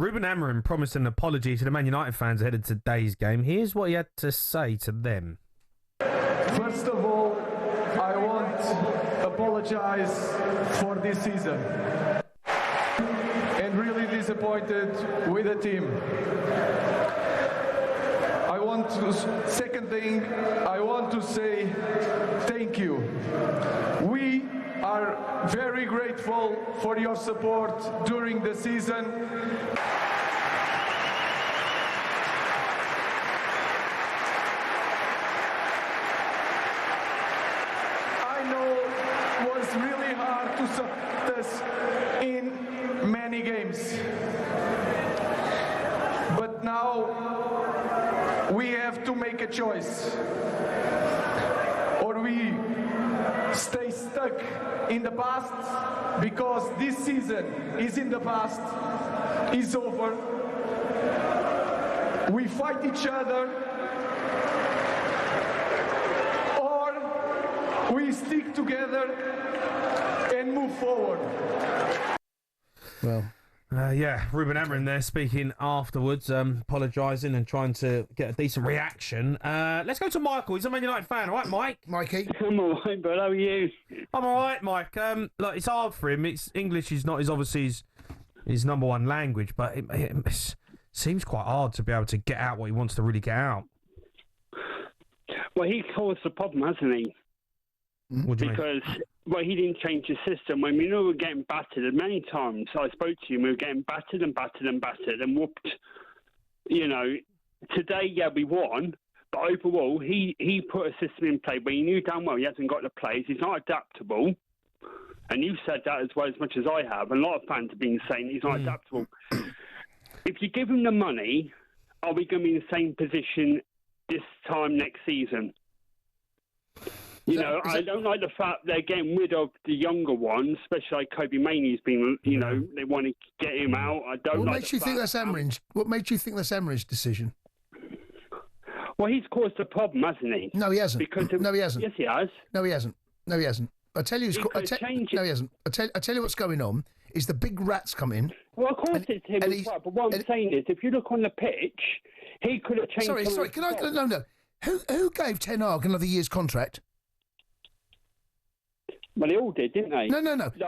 Ruben Amorim promised an apology to the Man United fans ahead of today's game. Here's what he had to say to them. First of all, I want to apologize for this season. And really disappointed with the team. Second thing, I want to say thank you. We are very grateful for your support during the season. I know it was really hard to support us in many games. But now we have to make a choice. Or we stay stuck in the past, because this season is in the past, is over. We fight each other, or we stick together and move forward. Well, Ruben Amorim there speaking afterwards, apologising and trying to get a decent reaction. Let's go to Michael. He's a Man United fan. All right, Mike? Mikey? I'm all right, but how are you? I'm all right, Mike. Look, it's hard for him. English is not obviously his number one language, but it seems quite hard to be able to get out what he wants to really get out. Well, he caused the problem, hasn't he? What do you mean? Well, he didn't change the system. When we knew we were getting battered, and many times I spoke to him, we were getting battered and battered and battered and whooped. You know, today, we won, but overall, he put a system in play, but he knew damn well he hasn't got the players. He's not adaptable. And you've said that as well as much as I have. And a lot of fans have been saying he's not adaptable. If you give him the money, are we going to be in the same position this time next season? I don't like the fact they're getting rid of the younger ones, especially like Kobe Mainoo's been, they want to get him out. I don't What like makes you think that's Amorim's? What makes you think that's Amorim's decision? Well, he's caused a problem, hasn't he? No, he hasn't. No, he hasn't. Yes, he has. No, he hasn't. No, he hasn't. I tell you, no, he hasn't. I tell you what's going on is the big rats come in. Well, of course it's him as well. But what I'm saying is, if you look on the pitch, he could have changed. Sorry. No. Who gave Ten Hag another year's contract? Well, they all did, didn't they? No. They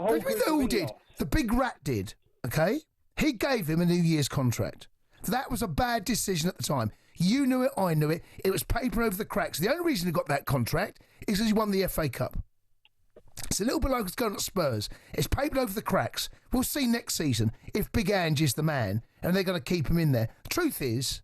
all did. The big rat did, okay? He gave him a New Year's contract. That was a bad decision at the time. You knew it, I knew it. It was paper over the cracks. The only reason he got that contract is because he won the FA Cup. It's a little bit like what's going on at Spurs. It's papered over the cracks. We'll see next season if Big Ange is the man and they're going to keep him in there. Truth is,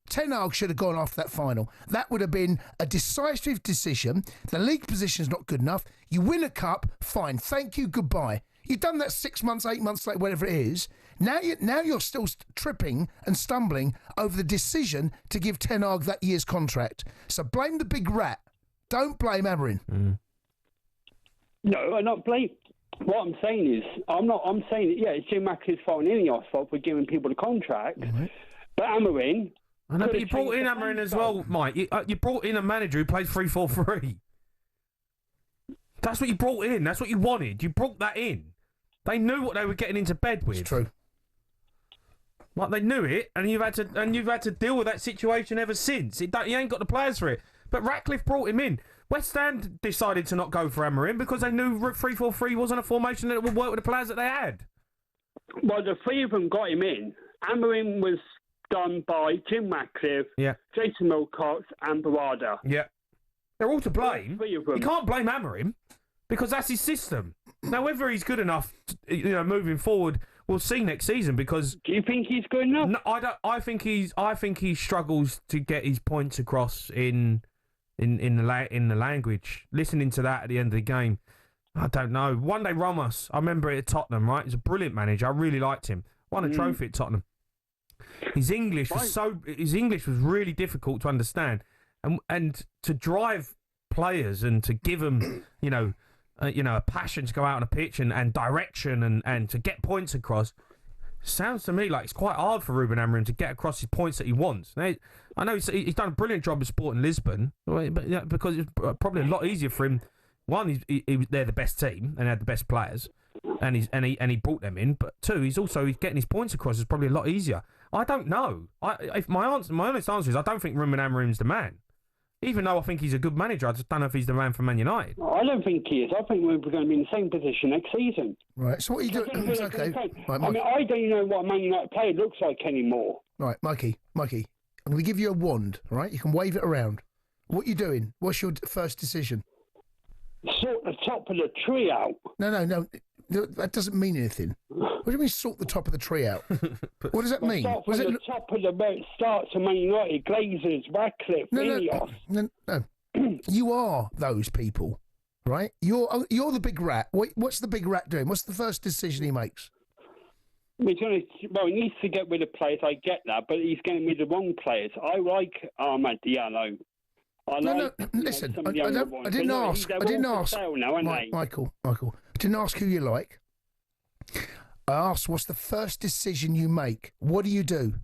Ten Hag should have gone after that final. That would have been a decisive decision. The league position is not good enough. You win a cup, fine. Thank you, goodbye. You've done that 6 months, 8 months later, whatever it is. Now you're still tripping and stumbling over the decision to give Ten Hag that year's contract. So blame the big rat. Don't blame Amorim. No, I'm not blaming. What I'm saying is, I'm saying that, it's Jim Mackley's fault and Ineos' fault for giving people the contract. Mm-hmm. But Amorim... I know, but you brought in Amorim as well, Mike. You brought in a manager who plays 3-4-3. That's what you brought in. That's what you wanted. You brought that in. They knew what they were getting into bed with. It's true. Like, they knew it, and you've had to deal with that situation ever since. You ain't got the players for it. But Ratcliffe brought him in. West Ham decided to not go for Amorim because they knew 3-4-3 wasn't a formation that would work with the players that they had. Well, the three of them got him in. Amorim was done by Jim Ratcliffe, Jason Wilcox and Barada. Yeah. They're all to blame. You can't blame Amorim because that's his system. Now, whether he's good enough, moving forward, we'll see next season. Because do you think he's good enough? No, I don't. I think he struggles to get his points across in the language. Listening to that at the end of the game, I don't know. One day Ramos, I remember it at Tottenham. Right, he's a brilliant manager. I really liked him. Won a trophy at Tottenham. His English was really difficult to understand, and to drive players and to give them, a passion to go out on a pitch and direction and to get points across. Sounds to me like it's quite hard for Ruben Amorim to get across his points that he wants. Now, I know he's done a brilliant job of Sporting Lisbon, but because it's probably a lot easier for him. One, they're the best team and had the best players, and he brought them in. But two, he's getting his points across is probably a lot easier. I don't know. If my honest answer is I don't think Ruben Amorim's the man. Even though I think he's a good manager, I just don't know if he's the man for Man United. I don't think he is. I think we're going to be in the same position next season. Right. So what are you doing? It's okay. Right, I mean, I don't even know what a Man United player looks like anymore. Right, Mikey, I'm going to give you a wand, all right? You can wave it around. What are you doing? What's your first decision? Sort the top of the tree out. No. That doesn't mean anything. What do you mean sort the top of the tree out? What does that mean? Start from the top of the starts of Man United, Glazers, Radcliffe, Ineos. No. You are those people, right? You're the big rat. What's the big rat doing? What's the first decision he makes? He needs to get rid of players. I get that, but he's getting rid of the wrong players. I like Ahmad Diallo. Listen, I didn't ask. Michael, I didn't ask who you like. I asked, what's the first decision you make? What do you do?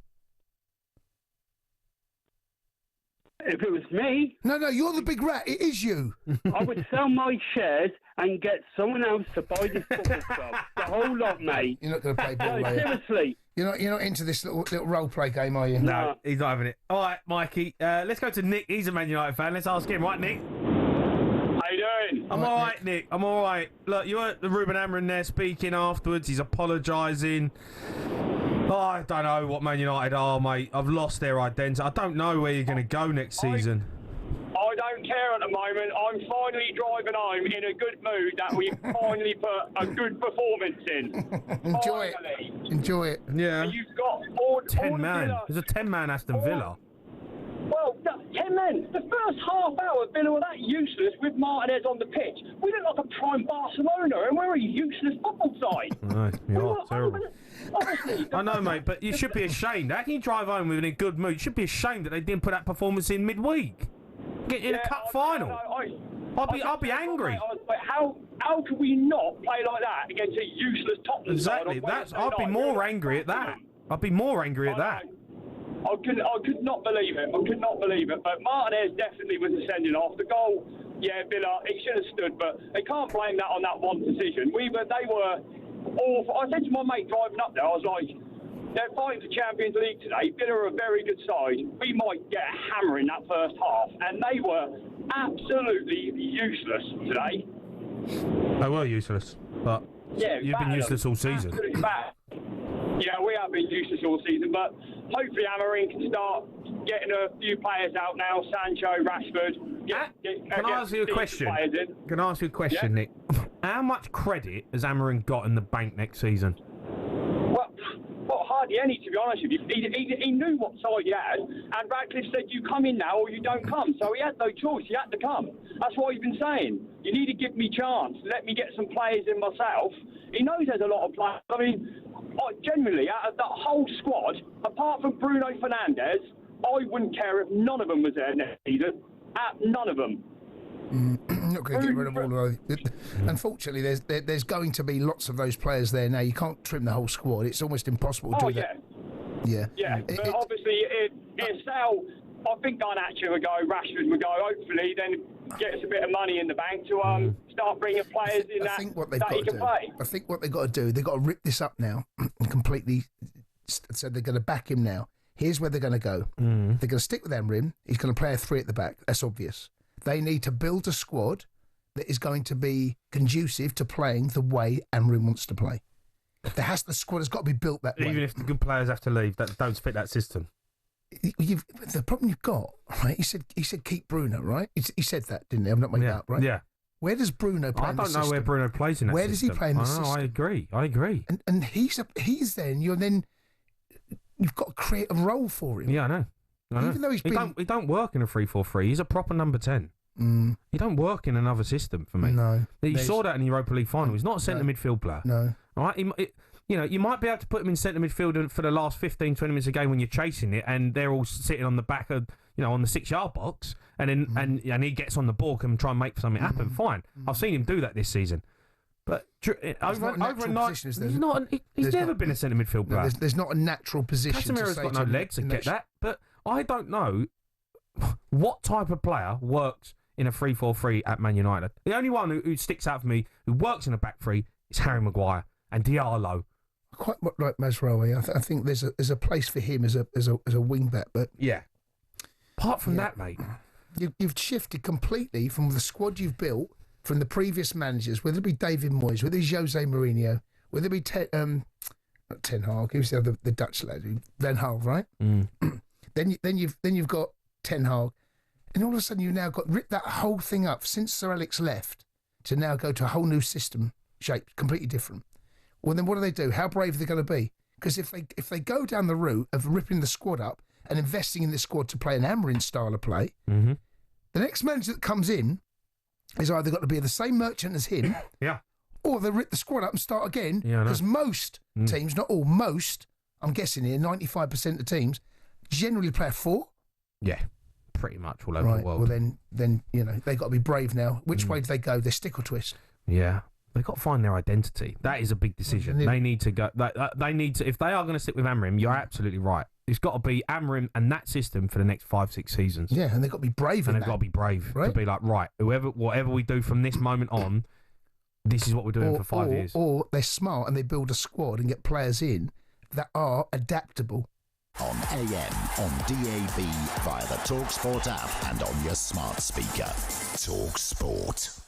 If it was me... No, you're the big rat. It is you. I would sell my shares and get someone else to buy this football club. The whole lot, mate. You're not going to play ball, are you? Seriously. You're not into this little role play game, are you? No, he's not having it. All right, Mikey. Let's go to Nick. He's a Man United fan. Let's ask him. Right, Nick? How you doing? I'm all right, Nick. I'm all right. Look, you heard the Ruben Amorim there speaking afterwards. He's apologising. Oh, I don't know what Man United are, mate. I've lost their identity. I don't know where you're going to go next season. I don't care at the moment. I'm finally driving home in a good mood that we finally put a good performance in. Enjoy it. Yeah. And you've got all 10 man. Villa. There's a 10-man Aston Villa. Well, 10 men. The first half hour, Villa were that useless with Martinez on the pitch. We look like a prime Barcelona, and we're a useless football side. No, you're terrible. Honestly, I know, mate, but you should be ashamed. How can you drive home with a good mood? You should be ashamed that they didn't put that performance in midweek. Get in a cup final. I'll be angry. How can we not play like that against a useless Tottenham side? Exactly. I'd be more angry at that. I'd be more angry at that. I could not believe it. But Martinez definitely was a sending off. The goal, Villa, he should have stood, but they can't blame that on that one decision. They were awful. I said to my mate driving up there, I was like, they're fighting for Champions League today. Villa are a very good side. We might get a hammer in that first half, and they were absolutely useless today. They were useless, but you've been useless all season. Absolutely bad. Yeah, we have been useless all season, but hopefully Amorim can start getting a few players out now. Sancho, Rashford. Can I ask you a question? Nick? How much credit has Amorim got in the bank next season? Well, hardly any, to be honest with you. He knew what side he had, and Radcliffe said, you come in now or you don't come. So he had no choice. He had to come. That's what he's been saying. You need to give me a chance. Let me get some players in myself. He knows there's a lot of players. I mean, generally, out of that whole squad, apart from Bruno Fernandes, I wouldn't care if none of them was there next season. None of them. Not going to get rid of all of those. Unfortunately, there's going to be lots of those players there now. You can't trim the whole squad. It's almost impossible to do that. Yeah. But obviously, if Sal, I think Garnacho would go, Rashford would go. Hopefully, then get us a bit of money in the bank to start bringing players in that he can play. I think what they've got to do, they've got to rip this up now and completely. So they're going to back him now. Here's where they're going to go. They're going to stick with Amorim. He's going to play a 3 at the back. That's obvious. They need to build a squad that is going to be conducive to playing the way Amorim wants to play. The squad has got to be built that way. Even if the good players have to leave, that don't fit that system. The problem you've got, right? He said keep Bruno, right? He said that, didn't he? I'm not making that up, right? Yeah. Where does Bruno play? I don't know where Bruno plays in that system. Where does he play in the system? I agree. And he's then you've got to create a role for him. Yeah, I know. Even though he don't work in a 3-4-3. He's a proper number 10. He don't work in another system for me. No. You saw that in the Europa League final. He's not a centre midfield player. No. All right? You might be able to put him in centre midfield for the last 15, 20 minutes of the game when you're chasing it and they're all sitting on the back of, on the 6-yard box and then and he gets on the ball and try and make something happen. Fine. I've seen him do that this season. But over a night, he's never been a centre midfield player. There's not a natural position. Casemiro's got no legs, I get that. But I don't know what type of player works in a 3-4-3 at Man United. The only one who sticks out for me, who works in a back 3, It's Harry Maguire and Diallo. I quite like Mazraoui. I think there's a place for him as a wing back, but yeah. Apart from that, mate, you've shifted completely from the squad you've built from the previous managers, whether it be David Moyes, whether it's Jose Mourinho, whether it be not Ten Hag, who's the other, the Dutch lad, Van Gaal, right? Then you've got Ten Hag, and all of a sudden you've now got ripped that whole thing up since Sir Alex left to now go to a whole new system shape, completely different. Well, then what do? How brave are they going to be? Because if they go down the route of ripping the squad up and investing in the squad to play an Amorim style of play, the next manager that comes in is either got to be the same merchant as him, or they rip the squad up and start again. Because most teams, not all, most, I'm guessing here, 95% of the teams generally play a 4. Yeah, pretty much all over the world. Well, then they've got to be brave now. Which way do they go? They stick or twist? Yeah. They've got to find their identity. That is a big decision. They need to go. They need to. If they are going to stick with Amorim, you're absolutely right. It's got to be Amorim and that system for the next 5-6 seasons. Yeah, and they've got to be brave. And they've got to be brave to be like, right, whatever we do from this moment on, this is what we're doing for 5 years. Or they're smart and they build a squad and get players in that are adaptable. On AM, on DAB, via the talkSPORT app, and on your smart speaker. talkSPORT.